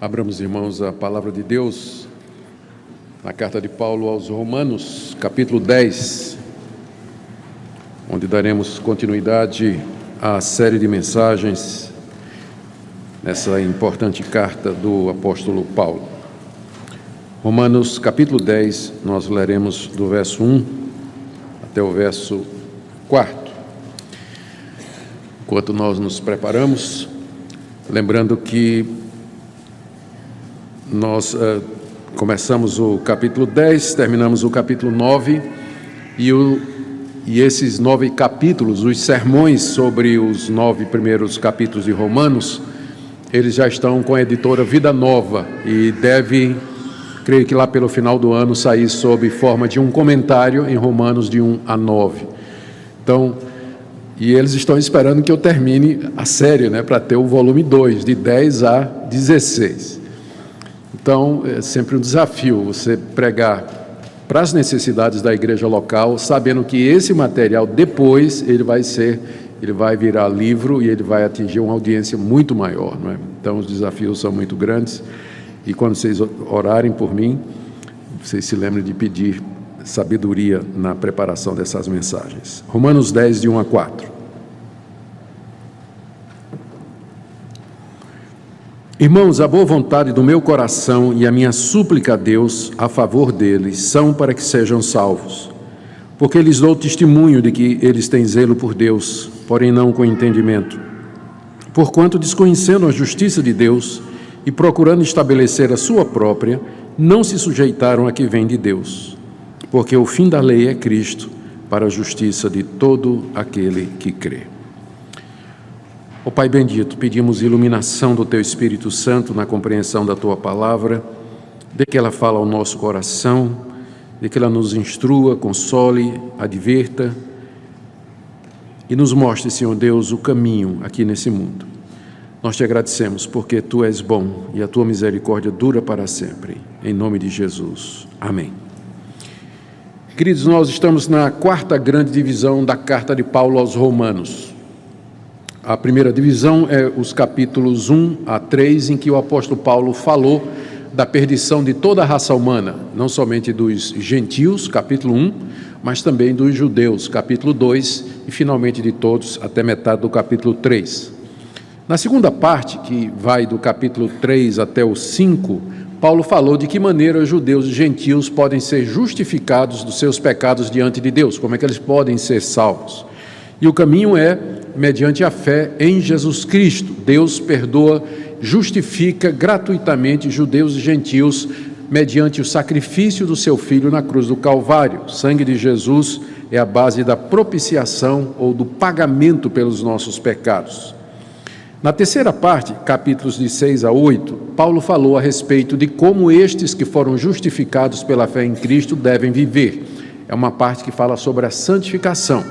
Abramos, irmãos, a palavra de Deus na carta de Paulo aos Romanos, capítulo 10, onde daremos continuidade à série de mensagens nessa importante carta do apóstolo Paulo. Romanos, capítulo 10, nós leremos do verso 1 até o verso 4. Enquanto nós nos preparamos, lembrando que nós começamos o capítulo 10, terminamos o capítulo 9, e esses 9 capítulos, os sermões sobre os 9 primeiros capítulos de Romanos, eles já estão com a editora Vida Nova e deve, creio que lá pelo final do ano, sair sob forma de um comentário em Romanos de 1 a 9. Então, e eles estão esperando que eu termine a série, para ter o volume 2, de 10 a 16. Então, é sempre um desafio você pregar para as necessidades da igreja local, sabendo que esse material depois ele vai virar livro e ele vai atingir uma audiência muito maior, Então, os desafios são muito grandes e quando vocês orarem por mim, vocês se lembrem de pedir sabedoria na preparação dessas mensagens. Romanos 10, de 1 a 4. Irmãos, a boa vontade do meu coração e a minha súplica a Deus a favor deles são para que sejam salvos, porque lhes dou testemunho de que eles têm zelo por Deus, porém não com entendimento. Porquanto, desconhecendo a justiça de Deus e procurando estabelecer a sua própria, não se sujeitaram a que vem de Deus, porque o fim da lei é Cristo, para a justiça de todo aquele que crê. Ó Pai bendito, pedimos iluminação do Teu Espírito Santo na compreensão da Tua palavra, de que ela fala ao nosso coração, de que ela nos instrua, console, advirta e nos mostre, Senhor Deus, o caminho aqui nesse mundo. Nós Te agradecemos porque Tu és bom e a Tua misericórdia dura para sempre. Em nome de Jesus. Amém. Queridos, nós estamos na 4ª grande divisão da carta de Paulo aos Romanos. A primeira divisão é os capítulos 1 a 3, em que o apóstolo Paulo falou da perdição de toda a raça humana, não somente dos gentios, capítulo 1, mas também dos judeus, capítulo 2, e finalmente de todos, até metade do capítulo 3. Na segunda parte, que vai do capítulo 3 até o 5, Paulo falou de que maneira os judeus e gentios podem ser justificados dos seus pecados diante de Deus, como é que eles podem ser salvos. E o caminho é mediante a fé em Jesus Cristo. Deus perdoa, justifica gratuitamente judeus e gentios mediante o sacrifício do seu Filho na cruz do Calvário. O sangue de Jesus é a base da propiciação ou do pagamento pelos nossos pecados. Na terceira parte, capítulos de 6 a 8, Paulo falou a respeito de como estes que foram justificados pela fé em Cristo devem viver. É uma parte que fala sobre a santificação.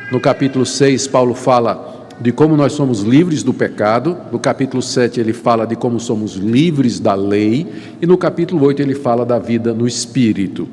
No capítulo 6, Paulo fala de como nós somos livres do pecado. No capítulo 7, ele fala de como somos livres da lei. E no capítulo 8, ele fala da vida no Espírito.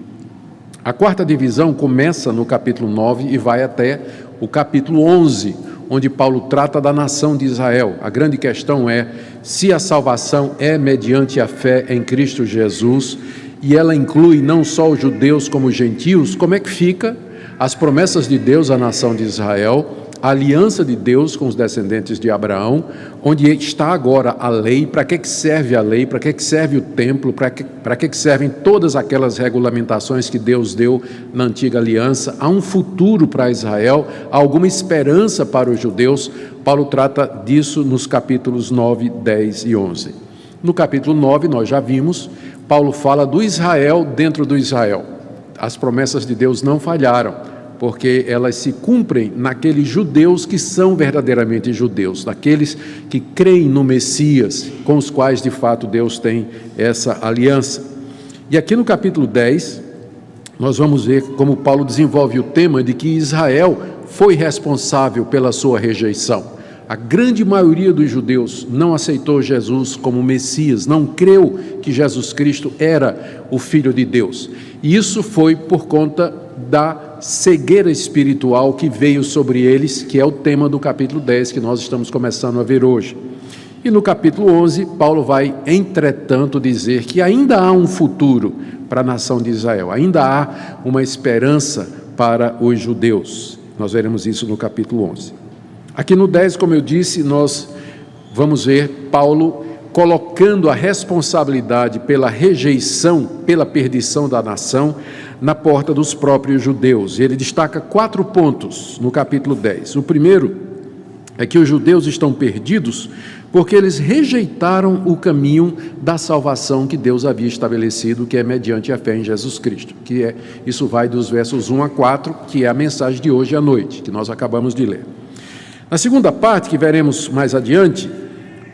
A 4ª divisão começa no capítulo 9 e vai até o capítulo 11, onde Paulo trata da nação de Israel. A grande questão é se a salvação é mediante a fé em Cristo Jesus, e ela inclui não só os judeus como os gentios, como é que fica as promessas de Deus à nação de Israel, a aliança de Deus com os descendentes de Abraão, onde está agora a lei, para que serve a lei, para que serve o templo, para que servem todas aquelas regulamentações que Deus deu na antiga aliança. Há um futuro para Israel, há alguma esperança para os judeus. Paulo trata disso nos capítulos 9, 10 e 11. No capítulo 9, nós já vimos, Paulo fala do Israel dentro do Israel. As promessas de Deus não falharam, porque elas se cumprem naqueles judeus que são verdadeiramente judeus, naqueles que creem no Messias, com os quais de fato Deus tem essa aliança. E aqui no capítulo 10, nós vamos ver como Paulo desenvolve o tema de que Israel foi responsável pela sua rejeição. A grande maioria dos judeus não aceitou Jesus como Messias, não creu que Jesus Cristo era o Filho de Deus. E isso foi por conta da cegueira espiritual que veio sobre eles, que é o tema do capítulo 10, que nós estamos começando a ver hoje. E no capítulo 11, Paulo vai, entretanto, dizer que ainda há um futuro para a nação de Israel, ainda há uma esperança para os judeus. Nós veremos isso no capítulo 11. Aqui no 10, como eu disse, nós vamos ver Paulo colocando a responsabilidade pela rejeição, pela perdição da nação, na porta dos próprios judeus. Ele destaca 4 pontos no capítulo 10. O primeiro é que os judeus estão perdidos porque eles rejeitaram o caminho da salvação que Deus havia estabelecido, que é mediante a fé em Jesus Cristo. Isso vai dos versos 1 a 4, que é a mensagem de hoje à noite, que nós acabamos de ler. Na segunda parte, que veremos mais adiante,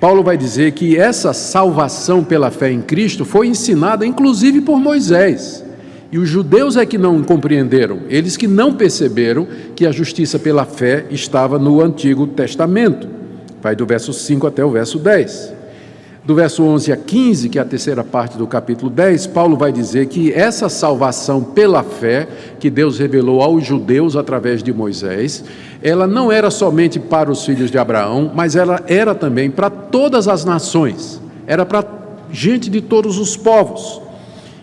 Paulo vai dizer que essa salvação pela fé em Cristo foi ensinada inclusive por Moisés. E os judeus é que não compreenderam, eles que não perceberam que a justiça pela fé estava no Antigo Testamento. Vai do verso 5 até o verso 10. Do verso 11 a 15, que é a terceira parte do capítulo 10, Paulo vai dizer que essa salvação pela fé, que Deus revelou aos judeus através de Moisés, ela não era somente para os filhos de Abraão, mas ela era também para todas as nações, era para gente de todos os povos.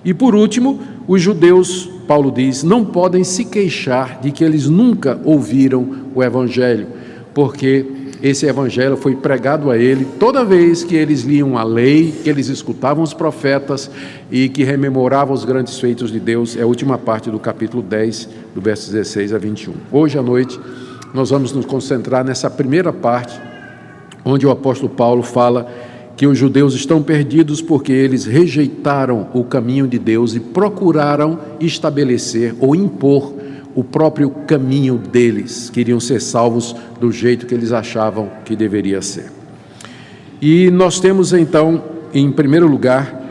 E por último, os judeus, Paulo diz, não podem se queixar de que eles nunca ouviram o Evangelho, porque esse Evangelho foi pregado a ele toda vez que eles liam a lei, que eles escutavam os profetas e que rememoravam os grandes feitos de Deus. É a última parte do capítulo 10, do verso 16 a 21. Hoje à noite, nós vamos nos concentrar nessa primeira parte, onde o apóstolo Paulo fala que os judeus estão perdidos porque eles rejeitaram o caminho de Deus e procuraram estabelecer ou impor o próprio caminho deles, queriam ser salvos do jeito que eles achavam que deveria ser. E nós temos então, em primeiro lugar,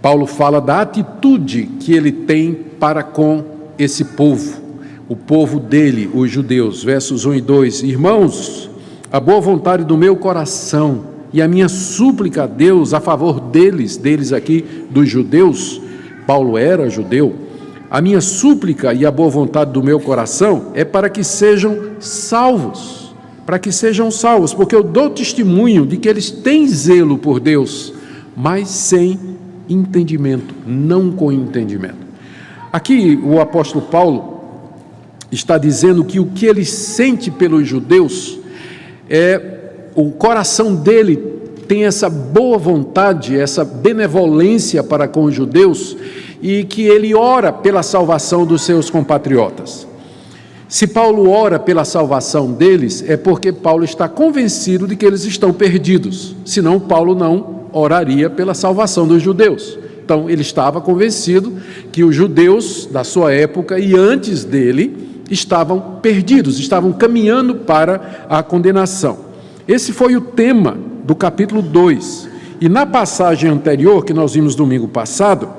Paulo fala da atitude que ele tem para com esse povo, o povo dele, os judeus, versos 1 e 2. Irmãos, a boa vontade do meu coração e a minha súplica a Deus a favor deles aqui, dos judeus, Paulo era judeu, a minha súplica e a boa vontade do meu coração é para que sejam salvos, porque eu dou testemunho de que eles têm zelo por Deus, mas sem entendimento, não com entendimento. Aqui o apóstolo Paulo está dizendo que o que ele sente pelos judeus o coração dele tem essa boa vontade, essa benevolência para com os judeus, e que ele ora pela salvação dos seus compatriotas. Se Paulo ora pela salvação deles, é porque Paulo está convencido de que eles estão perdidos, senão Paulo não oraria pela salvação dos judeus. Então ele estava convencido que os judeus da sua época e antes dele estavam perdidos, estavam caminhando para a condenação. Esse foi o tema do capítulo 2, e na passagem anterior, que nós vimos domingo passado,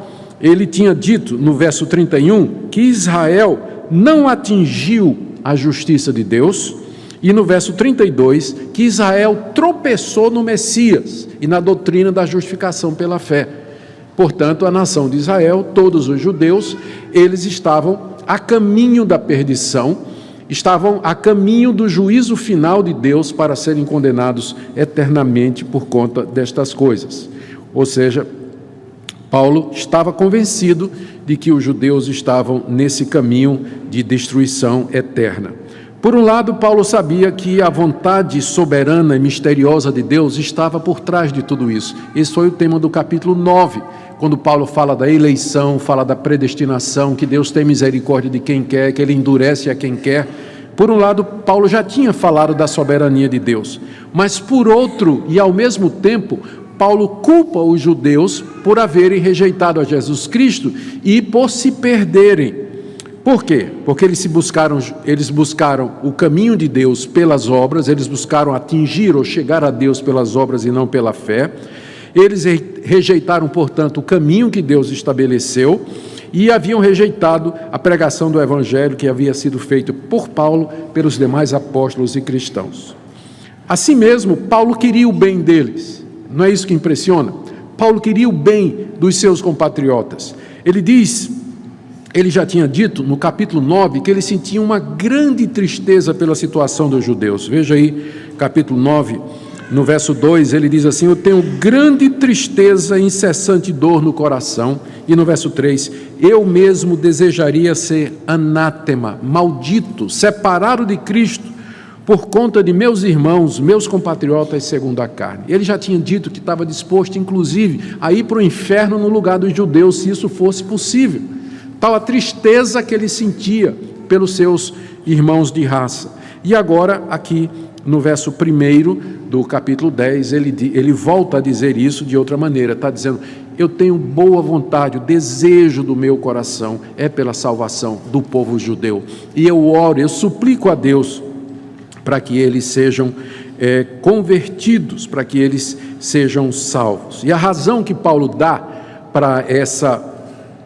ele tinha dito, no verso 31, que Israel não atingiu a justiça de Deus, e no verso 32, que Israel tropeçou no Messias e na doutrina da justificação pela fé. Portanto, a nação de Israel, todos os judeus, eles estavam a caminho da perdição, estavam a caminho do juízo final de Deus para serem condenados eternamente por conta destas coisas. Ou seja, Paulo estava convencido de que os judeus estavam nesse caminho de destruição eterna. Por um lado, Paulo sabia que a vontade soberana e misteriosa de Deus estava por trás de tudo isso. Esse foi o tema do capítulo 9, quando Paulo fala da eleição, fala da predestinação, que Deus tem misericórdia de quem quer, que Ele endurece a quem quer. Por um lado, Paulo já tinha falado da soberania de Deus, mas por outro, e ao mesmo tempo, Paulo culpa os judeus por haverem rejeitado a Jesus Cristo e por se perderem. Por quê? Porque eles buscaram o caminho de Deus pelas obras, eles buscaram atingir ou chegar a Deus pelas obras e não pela fé. Eles rejeitaram, portanto, o caminho que Deus estabeleceu e haviam rejeitado a pregação do Evangelho que havia sido feito por Paulo, pelos demais apóstolos e cristãos. Assim mesmo, Paulo queria o bem deles. Não é isso que impressiona? Paulo queria o bem dos seus compatriotas. Ele já tinha dito no capítulo 9 que ele sentia uma grande tristeza pela situação dos judeus. Veja aí, capítulo 9, no verso 2, ele diz assim: eu tenho grande tristeza e incessante dor no coração. E no verso 3, eu mesmo desejaria ser anátema, maldito, separado de Cristo, por conta de meus irmãos, meus compatriotas segundo a carne. Ele já tinha dito que estava disposto, inclusive, a ir para o inferno no lugar dos judeus, se isso fosse possível. Tal a tristeza que ele sentia pelos seus irmãos de raça. E agora, aqui no verso 1 do capítulo 10, ele volta a dizer isso de outra maneira. Está dizendo: eu tenho boa vontade, o desejo do meu coração é pela salvação do povo judeu. E eu oro, eu suplico a Deus para que eles sejam convertidos, para que eles sejam salvos. E a razão que Paulo dá para essa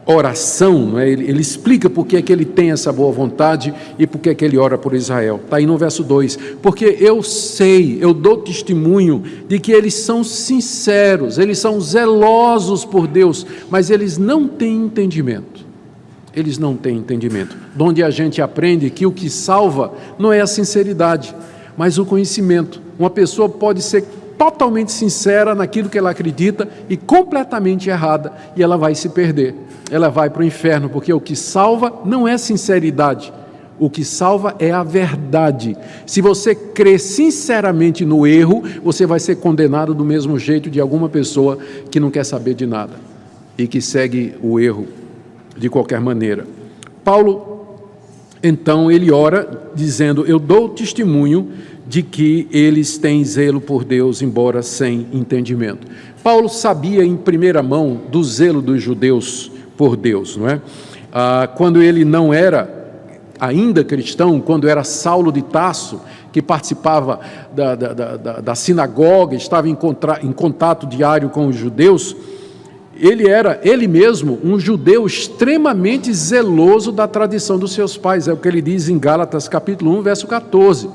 oração, ele explica por que é que ele tem essa boa vontade e por que é que ele ora por Israel. Está aí no verso 2: porque eu sei, eu dou testemunho de que eles são sinceros, eles são zelosos por Deus, mas eles não têm entendimento. Eles não têm entendimento. De onde a gente aprende que o que salva não é a sinceridade, mas o conhecimento. Uma pessoa pode ser totalmente sincera naquilo que ela acredita e completamente errada, e ela vai se perder. Ela vai para o inferno, porque o que salva não é sinceridade, o que salva é a verdade. Se você crê sinceramente no erro, você vai ser condenado do mesmo jeito de alguma pessoa que não quer saber de nada e que segue o erro de qualquer maneira. Paulo, então, ele ora dizendo: eu dou testemunho de que eles têm zelo por Deus, embora sem entendimento. Paulo sabia em primeira mão do zelo dos judeus por Deus, não é? Quando ele não era ainda cristão, quando era Saulo de Tarso, que participava da sinagoga, estava em contato diário com os judeus, ele era, ele mesmo, um judeu extremamente zeloso da tradição dos seus pais. É o que ele diz em Gálatas capítulo 1, verso 14.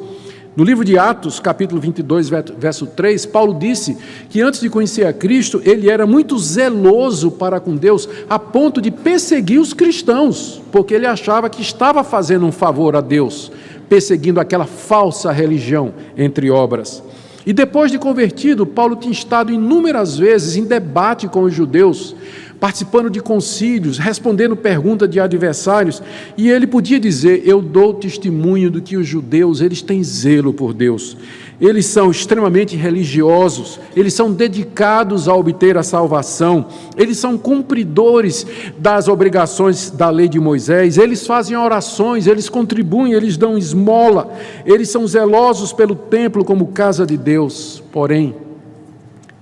No livro de Atos, capítulo 22, verso 3, Paulo disse que antes de conhecer a Cristo, ele era muito zeloso para com Deus, a ponto de perseguir os cristãos, porque ele achava que estava fazendo um favor a Deus, perseguindo aquela falsa religião, entre obras. E depois de convertido, Paulo tinha estado inúmeras vezes em debate com os judeus, participando de concílios, respondendo perguntas de adversários, e ele podia dizer: eu dou testemunho do que os judeus, eles têm zelo por Deus, eles são extremamente religiosos, eles são dedicados a obter a salvação, eles são cumpridores das obrigações da lei de Moisés, eles fazem orações, eles contribuem, eles dão esmola, eles são zelosos pelo templo como casa de Deus, porém,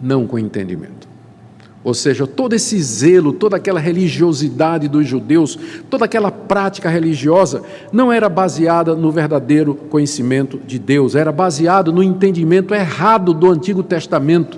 não com entendimento. Ou seja, todo esse zelo, toda aquela religiosidade dos judeus, toda aquela prática religiosa, não era baseada no verdadeiro conhecimento de Deus, era baseado no entendimento errado do Antigo Testamento,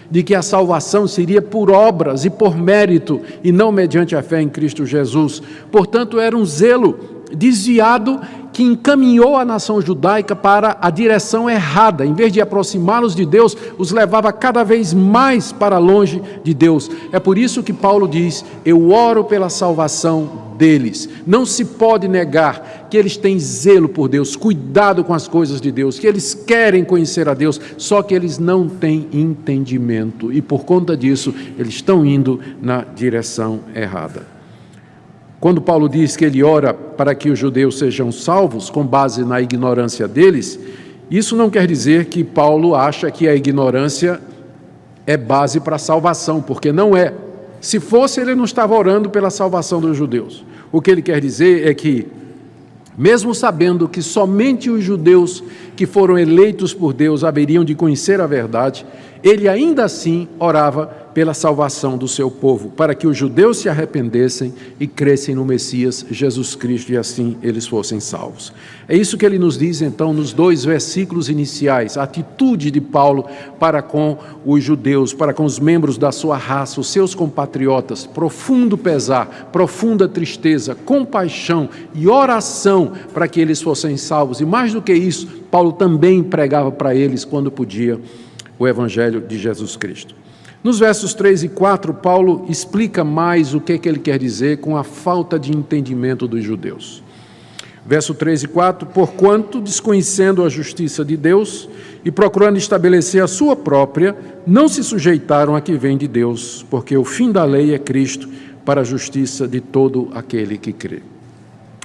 de que a salvação seria por obras e por mérito, e não mediante a fé em Cristo Jesus. Portanto, era um zelo desviado que encaminhou a nação judaica para a direção errada. Em vez de aproximá-los de Deus, os levava cada vez mais para longe de Deus. É por isso que Paulo diz: eu oro pela salvação deles. Não se pode negar que eles têm zelo por Deus, cuidado com as coisas de Deus, que eles querem conhecer a Deus, só que eles não têm entendimento, e por conta disso, eles estão indo na direção errada. Quando Paulo diz que ele ora para que os judeus sejam salvos com base na ignorância deles, isso não quer dizer que Paulo acha que a ignorância é base para a salvação, porque não é. Se fosse, ele não estava orando pela salvação dos judeus. O que ele quer dizer é que, mesmo sabendo que somente os judeus que foram eleitos por Deus haveriam de conhecer a verdade, ele ainda assim orava pela salvação do seu povo, para que os judeus se arrependessem e crescem no Messias Jesus Cristo, e assim eles fossem salvos. É isso que ele nos diz então nos 2 versículos iniciais, a atitude de Paulo para com os judeus, para com os membros da sua raça, os seus compatriotas: profundo pesar, profunda tristeza, compaixão e oração para que eles fossem salvos. E mais do que isso, Paulo também pregava para eles, quando podia, o Evangelho de Jesus Cristo. Nos versos 3 e 4, Paulo explica mais o que ele quer dizer com a falta de entendimento dos judeus. Verso 3 e 4, porquanto, desconhecendo a justiça de Deus e procurando estabelecer a sua própria, não se sujeitaram a que vem de Deus, porque o fim da lei é Cristo, para a justiça de todo aquele que crê.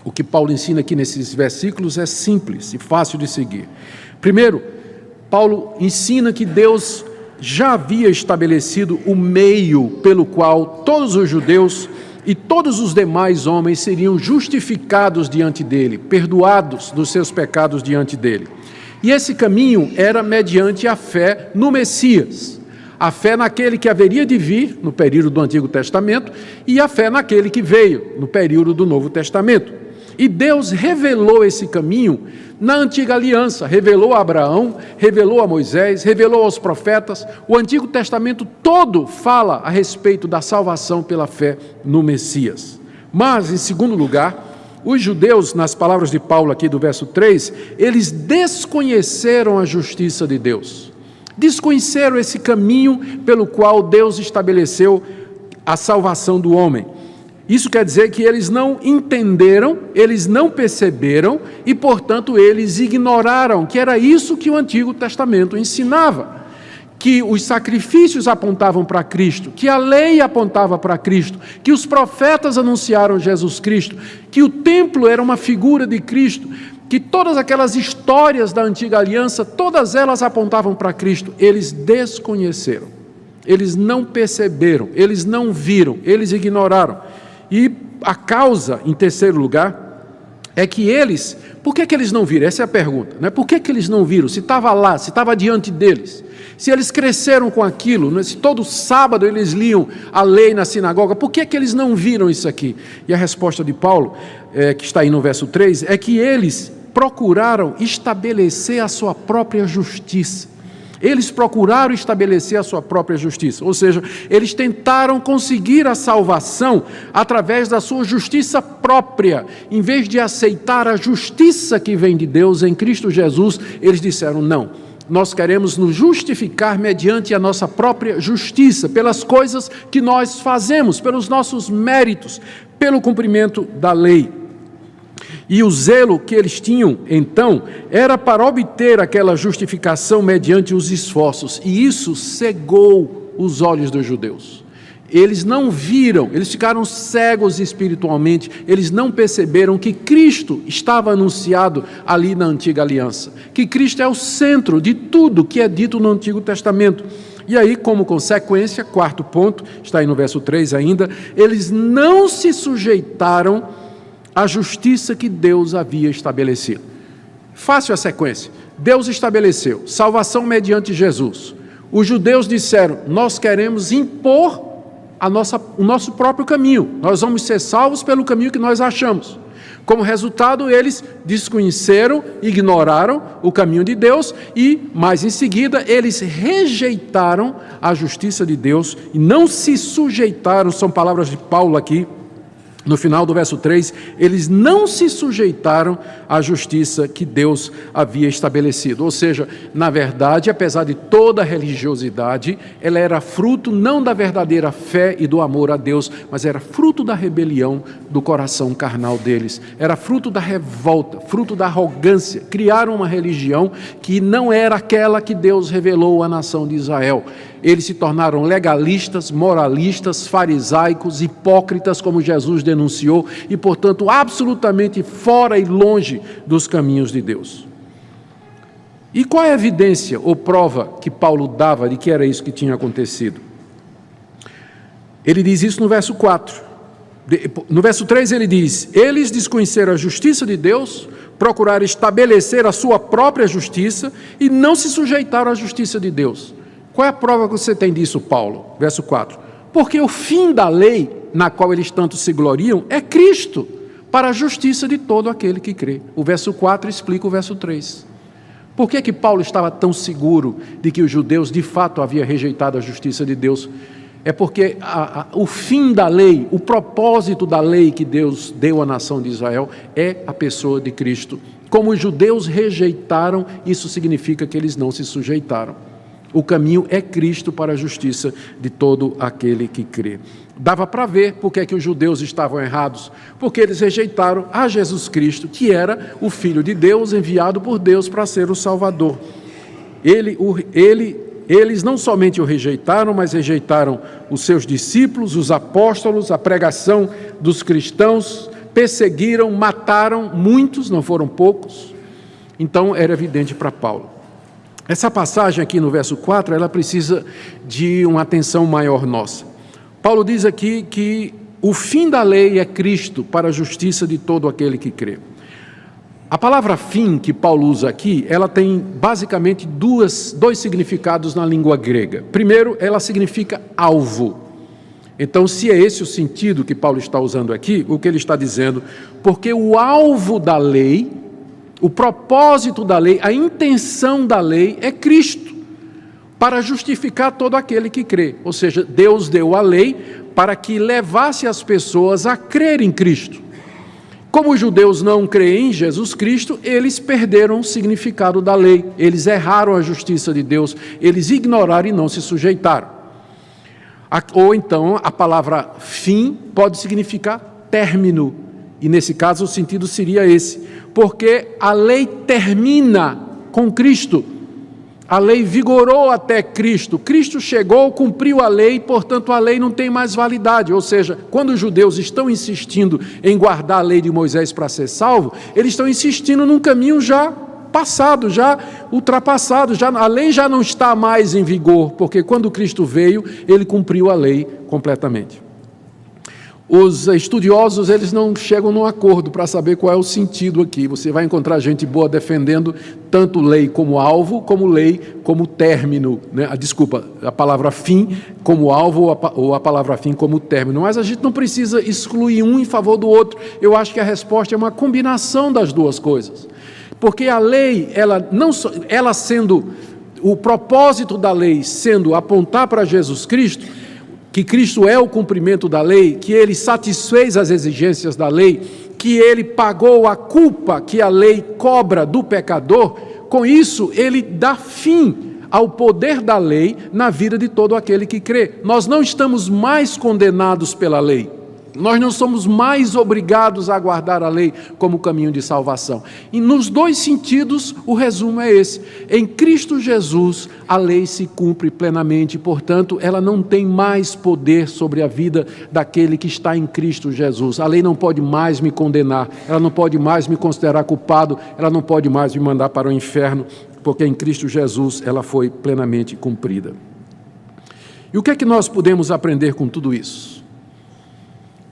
O que Paulo ensina aqui nesses versículos é simples e fácil de seguir. Primeiro, Paulo ensina que Deus já havia estabelecido o meio pelo qual todos os judeus e todos os demais homens seriam justificados diante dele, perdoados dos seus pecados diante dele. E esse caminho era mediante a fé no Messias, a fé naquele que haveria de vir no período do Antigo Testamento e a fé naquele que veio no período do Novo Testamento. E Deus revelou esse caminho na antiga aliança, revelou a Abraão, revelou a Moisés, revelou aos profetas. O Antigo Testamento todo fala a respeito da salvação pela fé no Messias. Mas, em segundo lugar, os judeus, nas palavras de Paulo aqui do verso 3, eles desconheceram a justiça de Deus. Desconheceram esse caminho pelo qual Deus estabeleceu a salvação do homem. Isso quer dizer que eles não entenderam, eles não perceberam e, portanto, eles ignoraram que era isso que o Antigo Testamento ensinava, que os sacrifícios apontavam para Cristo, que a lei apontava para Cristo, que os profetas anunciaram Jesus Cristo, que o templo era uma figura de Cristo, que todas aquelas histórias da antiga aliança, todas elas apontavam para Cristo. Eles desconheceram, eles não perceberam, eles não viram, eles ignoraram. E a causa, em terceiro lugar, é que eles, por que eles não viram? Essa é a pergunta, né? Por que eles não viram? Se estava lá, se estava diante deles, se eles cresceram com aquilo, né? Se todo sábado eles liam a lei na sinagoga, por que eles não viram isso aqui? E a resposta de Paulo, que está aí no verso 3, é que eles procuraram estabelecer a sua própria justiça. Eles procuraram estabelecer a sua própria justiça, ou seja, eles tentaram conseguir a salvação através da sua justiça própria. Em vez de aceitar a justiça que vem de Deus em Cristo Jesus, eles disseram: não, nós queremos nos justificar mediante a nossa própria justiça, pelas coisas que nós fazemos, pelos nossos méritos, pelo cumprimento da lei. E o zelo que eles tinham, então, era para obter aquela justificação mediante os esforços. E isso cegou os olhos dos judeus. Eles não viram, eles ficaram cegos espiritualmente, eles não perceberam que Cristo estava anunciado ali na antiga aliança. Que Cristo é o centro de tudo que é dito no Antigo Testamento. E aí, como consequência, quarto ponto, está aí no verso 3 ainda, eles não se sujeitaram a justiça que Deus havia estabelecido. Fácil a sequência. Deus estabeleceu salvação mediante Jesus. Os judeus disseram: nós queremos impor o nosso próprio caminho. Nós vamos ser salvos pelo caminho que nós achamos. Como resultado, eles desconheceram, ignoraram o caminho de Deus e, mais em seguida, eles rejeitaram a justiça de Deus e não se sujeitaram, são palavras de Paulo aqui, no final do verso 3, eles não se sujeitaram à justiça que Deus havia estabelecido. Ou seja, na verdade, apesar de toda a religiosidade, ela era fruto não da verdadeira fé e do amor a Deus, mas era fruto da rebelião do coração carnal deles. Era fruto da revolta, fruto da arrogância. Criaram uma religião que não era aquela que Deus revelou à nação de Israel. Eles se tornaram legalistas, moralistas, farisaicos, hipócritas, como Jesus denunciou, e, portanto, absolutamente fora e longe dos caminhos de Deus. E qual é a evidência ou prova que Paulo dava de que era isso que tinha acontecido? Ele diz isso no verso 4. No verso 3 ele diz: eles desconheceram a justiça de Deus, procuraram estabelecer a sua própria justiça e não se sujeitaram à justiça de Deus. Qual é a prova que você tem disso, Paulo? Verso 4. Porque o fim da lei, na qual eles tanto se gloriam, é Cristo, para a justiça de todo aquele que crê. O verso 4 explica o verso 3. Por que Paulo estava tão seguro de que os judeus de fato haviam rejeitado a justiça de Deus? É porque o fim da lei, o propósito da lei que Deus deu à nação de Israel é a pessoa de Cristo. Como os judeus rejeitaram, isso significa que eles não se sujeitaram. O caminho é Cristo para a justiça de todo aquele que crê. Dava para ver porque é que os judeus estavam errados, porque eles rejeitaram a Jesus Cristo, que era o Filho de Deus, enviado por Deus para ser o Salvador. Eles não somente o rejeitaram, mas rejeitaram os seus discípulos, os apóstolos, a pregação dos cristãos, perseguiram, mataram muitos, não foram poucos. Então era evidente para Paulo. Essa passagem aqui no verso 4, ela precisa de uma atenção maior nossa. Paulo diz aqui que o fim da lei é Cristo para a justiça de todo aquele que crê. A palavra fim que Paulo usa aqui, ela tem basicamente dois significados na língua grega. Primeiro, ela significa alvo. Então, se é esse o sentido que Paulo está usando aqui, o que ele está dizendo, porque o alvo da lei, o propósito da lei, a intenção da lei é Cristo, para justificar todo aquele que crê. Ou seja, Deus deu a lei para que levasse as pessoas a crer em Cristo. Como os judeus não creem em Jesus Cristo, eles perderam o significado da lei, eles erraram a justiça de Deus, eles ignoraram e não se sujeitaram. Ou então, a palavra fim pode significar término, e nesse caso o sentido seria esse, porque a lei termina com Cristo, a lei vigorou até Cristo, Cristo chegou, cumpriu a lei, portanto a lei não tem mais validade, ou seja, quando os judeus estão insistindo em guardar a lei de Moisés para ser salvo, eles estão insistindo num caminho já passado, já ultrapassado, a lei já não está mais em vigor, porque quando Cristo veio, ele cumpriu a lei completamente. Os estudiosos, eles não chegam num acordo para saber qual é o sentido aqui. Você vai encontrar gente boa defendendo tanto lei como alvo, como lei como término, né? A palavra fim como alvo ou a palavra fim como término. Mas a gente não precisa excluir um em favor do outro. Eu acho que a resposta é uma combinação das duas coisas. Porque a lei, ela sendo, o propósito da lei sendo apontar para Jesus Cristo, que Cristo é o cumprimento da lei, que ele satisfez as exigências da lei, que ele pagou a culpa que a lei cobra do pecador, com isso ele dá fim ao poder da lei na vida de todo aquele que crê. Nós não estamos mais condenados pela lei. Nós não somos mais obrigados a guardar a lei como caminho de salvação. E nos dois sentidos, o resumo é esse. Em Cristo Jesus, a lei se cumpre plenamente, portanto, ela não tem mais poder sobre a vida daquele que está em Cristo Jesus. A lei não pode mais me condenar, ela não pode mais me considerar culpado, ela não pode mais me mandar para o inferno, porque em Cristo Jesus ela foi plenamente cumprida. E o que é que nós podemos aprender com tudo isso?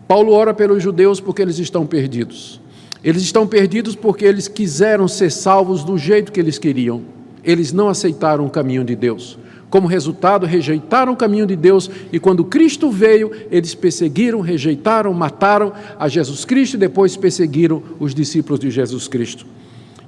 Paulo ora pelos judeus porque eles estão perdidos. Eles estão perdidos porque eles quiseram ser salvos do jeito que eles queriam. Eles não aceitaram o caminho de Deus. Como resultado, rejeitaram o caminho de Deus e quando Cristo veio, eles perseguiram, rejeitaram, mataram a Jesus Cristo e depois perseguiram os discípulos de Jesus Cristo.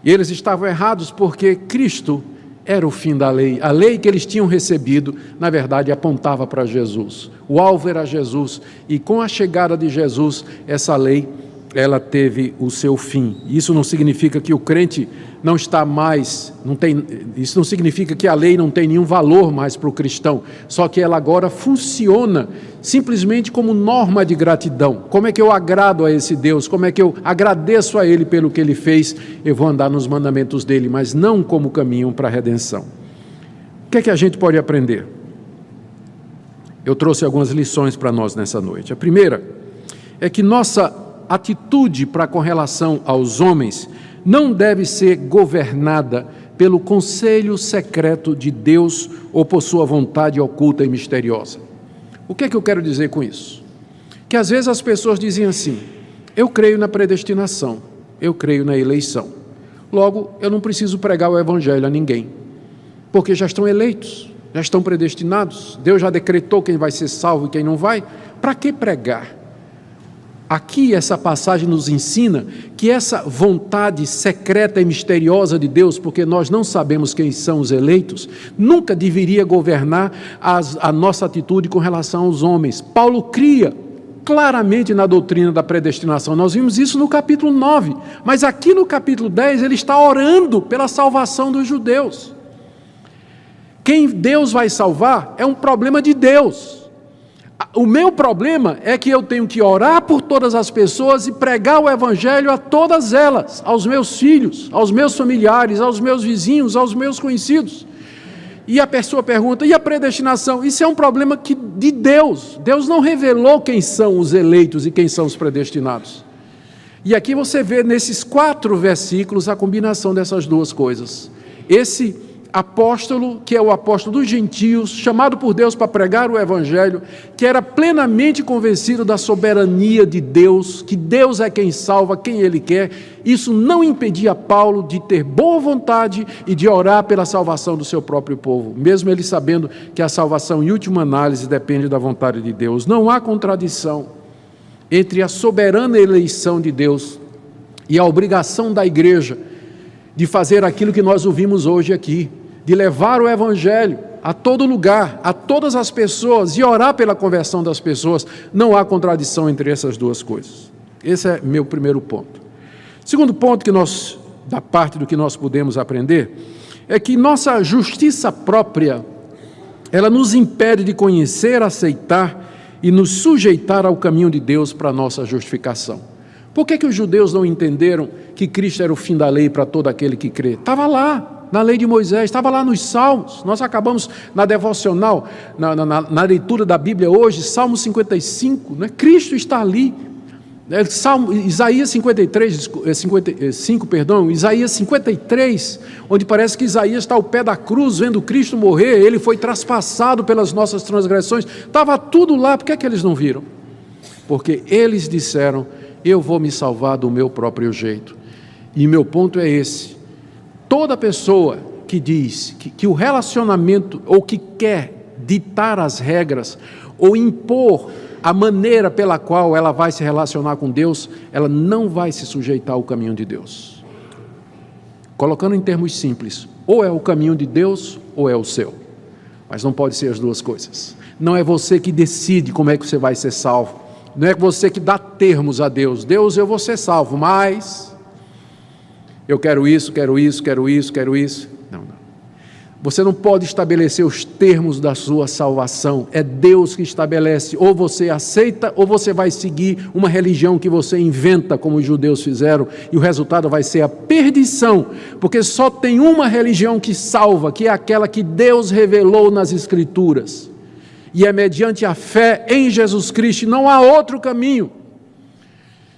E eles estavam errados porque Cristo era o fim da lei. A lei que eles tinham recebido, na verdade, apontava para Jesus. O alvo era Jesus. E com a chegada de Jesus, essa lei, ela teve o seu fim. Isso não significa que o crente não está mais, isso não significa que a lei não tem nenhum valor mais para o cristão, só que ela agora funciona simplesmente como norma de gratidão. Como é que eu agrado a esse Deus? Como é que eu agradeço a Ele pelo que Ele fez? Eu vou andar nos mandamentos dEle, mas não como caminho para a redenção. O que é que a gente pode aprender? Eu trouxe algumas lições para nós nessa noite. A primeira é que nossa atitude com relação aos homens não deve ser governada pelo conselho secreto de Deus ou por sua vontade oculta e misteriosa. O que é que eu quero dizer com isso? Que às vezes as pessoas dizem assim: eu creio na predestinação, eu creio na eleição. Logo, eu não preciso pregar o evangelho a ninguém, porque já estão eleitos, já estão predestinados, Deus já decretou quem vai ser salvo e quem não vai. Para que pregar? Aqui essa passagem nos ensina que essa vontade secreta e misteriosa de Deus, porque nós não sabemos quem são os eleitos, nunca deveria governar a nossa atitude com relação aos homens. Paulo cria claramente na doutrina da predestinação, nós vimos isso no capítulo 9, mas aqui no capítulo 10 ele está orando pela salvação dos judeus. Quem Deus vai salvar é um problema de Deus. O meu problema é que eu tenho que orar por todas as pessoas e pregar o evangelho a todas elas, aos meus filhos, aos meus familiares, aos meus vizinhos, aos meus conhecidos. E a pessoa pergunta, e a predestinação? Isso é um problema de Deus. Deus não revelou quem são os eleitos e quem são os predestinados. E aqui você vê nesses 4 versículos a combinação dessas duas coisas. Esse apóstolo, que é o apóstolo dos gentios, chamado por Deus para pregar o evangelho, que era plenamente convencido da soberania de Deus, que Deus é quem salva, quem Ele quer. Isso não impedia Paulo de ter boa vontade e de orar pela salvação do seu próprio povo, mesmo ele sabendo que a salvação, em última análise, depende da vontade de Deus. Não há contradição entre a soberana eleição de Deus e a obrigação da igreja de fazer aquilo que nós ouvimos hoje aqui, de levar o evangelho a todo lugar, a todas as pessoas, e orar pela conversão das pessoas. Não há contradição entre essas duas coisas. Esse é meu primeiro ponto. Segundo ponto da parte do que nós podemos aprender, é que nossa justiça própria, ela nos impede de conhecer, aceitar e nos sujeitar ao caminho de Deus para a nossa justificação. Por que os judeus não entenderam que Cristo era o fim da lei para todo aquele que crê? Estava lá, na lei de Moisés, estava lá nos Salmos. Nós acabamos na devocional, na leitura da Bíblia hoje, Salmo 55, né? Cristo está ali. Isaías 53, onde parece que Isaías está ao pé da cruz, vendo Cristo morrer, ele foi traspassado pelas nossas transgressões. Estava tudo lá, por que eles não viram? Porque eles disseram, eu vou me salvar do meu próprio jeito. E meu ponto é esse. Toda pessoa que diz que o relacionamento, ou que quer ditar as regras, ou impor a maneira pela qual ela vai se relacionar com Deus, ela não vai se sujeitar ao caminho de Deus. Colocando em termos simples, ou é o caminho de Deus, ou é o seu. Mas não pode ser as duas coisas. Não é você que decide como é que você vai ser salvo. Não é você que dá termos a Deus. Deus, eu vou ser salvo, mas eu quero isso, quero isso, quero isso, quero isso. Não. Você não pode estabelecer os termos da sua salvação. É Deus que estabelece. Ou você aceita, ou você vai seguir uma religião que você inventa, como os judeus fizeram, e o resultado vai ser a perdição, porque só tem uma religião que salva, que é aquela que Deus revelou nas Escrituras. E é mediante a fé em Jesus Cristo, não há outro caminho.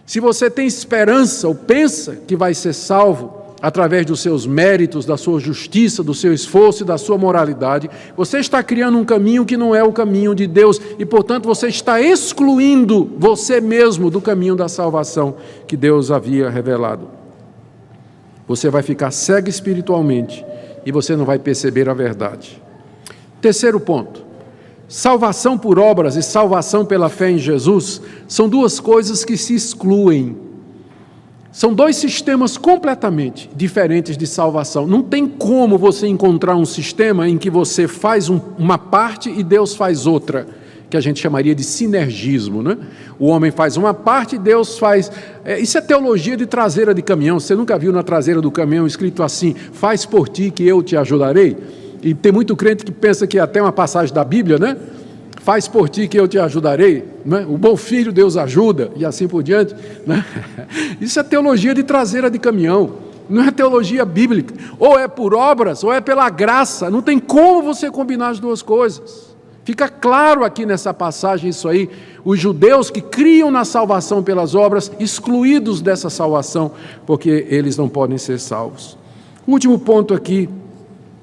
Se você tem esperança ou pensa que vai ser salvo através dos seus méritos, da sua justiça, do seu esforço e da sua moralidade, você está criando um caminho que não é o caminho de Deus e, portanto, você está excluindo você mesmo do caminho da salvação que Deus havia revelado. Você vai ficar cego espiritualmente e você não vai perceber a verdade. Terceiro ponto. Salvação por obras e salvação pela fé em Jesus são duas coisas que se excluem. São dois sistemas completamente diferentes de salvação. Não tem como você encontrar um sistema em que você faz uma parte e Deus faz outra, que a gente chamaria de sinergismo, né? O homem faz uma parte e Deus faz... Isso é teologia de traseira de caminhão. Você nunca viu na traseira do caminhão escrito assim, faz por ti que eu te ajudarei? E tem muito crente que pensa que é até uma passagem da Bíblia, né? Faz por ti que eu te ajudarei, né? O bom filho Deus ajuda, e assim por diante, né? Isso é teologia de traseira de caminhão, não é teologia bíblica. Ou é por obras, ou é pela graça. Não tem como você combinar as duas coisas. Fica claro aqui nessa passagem isso aí. Os judeus que criam na salvação pelas obras, excluídos dessa salvação, porque eles não podem ser salvos. O último ponto aqui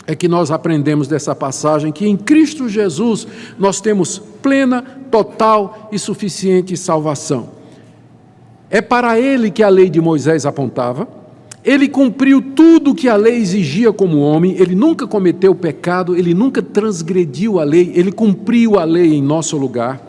é que nós aprendemos dessa passagem que em Cristo Jesus nós temos plena, total e suficiente salvação. É para Ele que a lei de Moisés apontava. Ele cumpriu tudo o que a lei exigia como homem. Ele nunca cometeu pecado, ele nunca transgrediu a lei, ele cumpriu a lei em nosso lugar.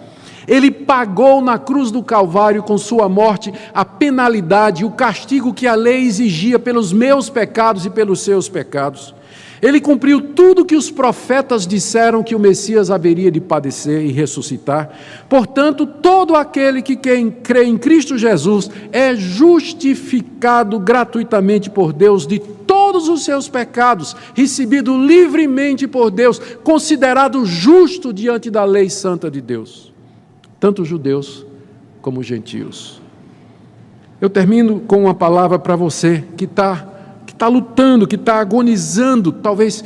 Ele pagou na cruz do Calvário com sua morte a penalidade, o castigo que a lei exigia pelos meus pecados e pelos seus pecados. Ele cumpriu tudo que os profetas disseram que o Messias haveria de padecer e ressuscitar. Portanto, todo aquele que crê em Cristo Jesus é justificado gratuitamente por Deus de todo todos os seus pecados, recebido livremente por Deus, considerado justo diante da lei santa de Deus, tanto os judeus como os gentios. Eu termino com uma palavra para você que está lutando, que está agonizando, talvez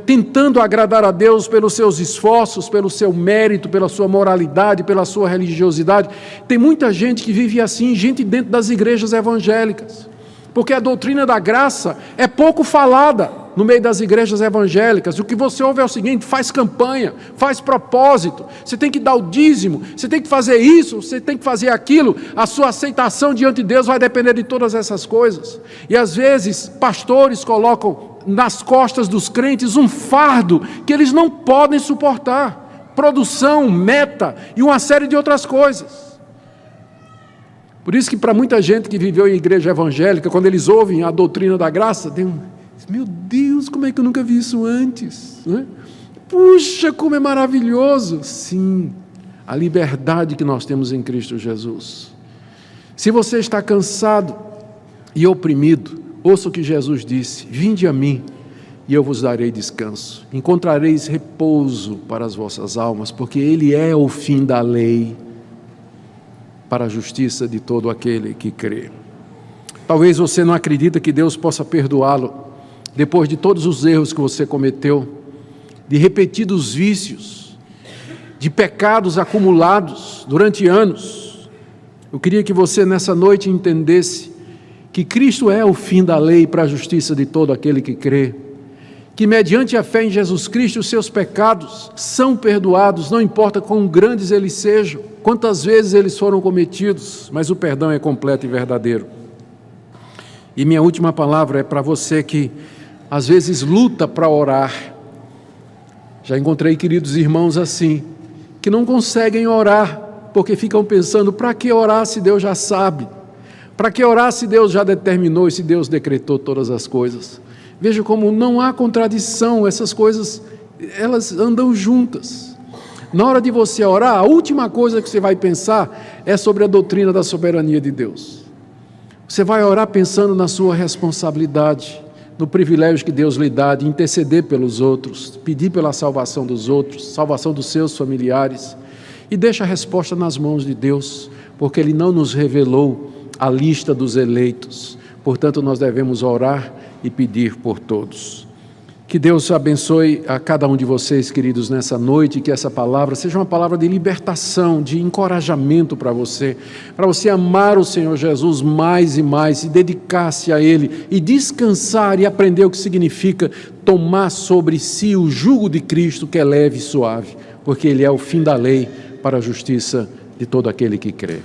tentando agradar a Deus pelos seus esforços, pelo seu mérito, pela sua moralidade, pela sua religiosidade. Tem muita gente que vive assim, gente dentro das igrejas evangélicas, porque a doutrina da graça é pouco falada no meio das igrejas evangélicas. O que você ouve é o seguinte: faz campanha, faz propósito, você tem que dar o dízimo, você tem que fazer isso, você tem que fazer aquilo, a sua aceitação diante de Deus vai depender de todas essas coisas. E às vezes pastores colocam nas costas dos crentes um fardo que eles não podem suportar, produção, meta e uma série de outras coisas. Por isso que para muita gente que viveu em igreja evangélica, quando eles ouvem a doutrina da graça, tem meu Deus, como é que eu nunca vi isso antes? Não é? Puxa, como é maravilhoso! Sim, a liberdade que nós temos em Cristo Jesus. Se você está cansado e oprimido, ouça o que Jesus disse: vinde a mim e eu vos darei descanso. Encontrareis repouso para as vossas almas, porque Ele é o fim da lei para a justiça de todo aquele que crê. Talvez você não acredita que Deus possa perdoá-lo depois de todos os erros que você cometeu, de repetidos vícios, de pecados acumulados durante anos. Eu queria que você nessa noite entendesse que Cristo é o fim da lei para a justiça de todo aquele que crê, que mediante a fé em Jesus Cristo os seus pecados são perdoados, não importa quão grandes eles sejam, quantas vezes eles foram cometidos, mas o perdão é completo e verdadeiro. E minha última palavra é para você que às vezes luta para orar. Já encontrei queridos irmãos assim, que não conseguem orar, porque ficam pensando: para que orar se Deus já sabe? Para que orar se Deus já determinou e se Deus decretou todas as coisas? Veja como não há contradição, essas coisas, elas andam juntas. Na hora de você orar, a última coisa que você vai pensar é sobre a doutrina da soberania de Deus. Você vai orar pensando na sua responsabilidade, no privilégio que Deus lhe dá de interceder pelos outros, pedir pela salvação dos outros, salvação dos seus familiares, e deixa a resposta nas mãos de Deus, porque Ele não nos revelou a lista dos eleitos, portanto nós devemos orar e pedir por todos. Que Deus abençoe a cada um de vocês, queridos, nessa noite, que essa palavra seja uma palavra de libertação, de encorajamento para você amar o Senhor Jesus mais e mais, e dedicar-se a Ele, e descansar e aprender o que significa tomar sobre si o jugo de Cristo, que é leve e suave, porque Ele é o fim da lei para a justiça de todo aquele que crê.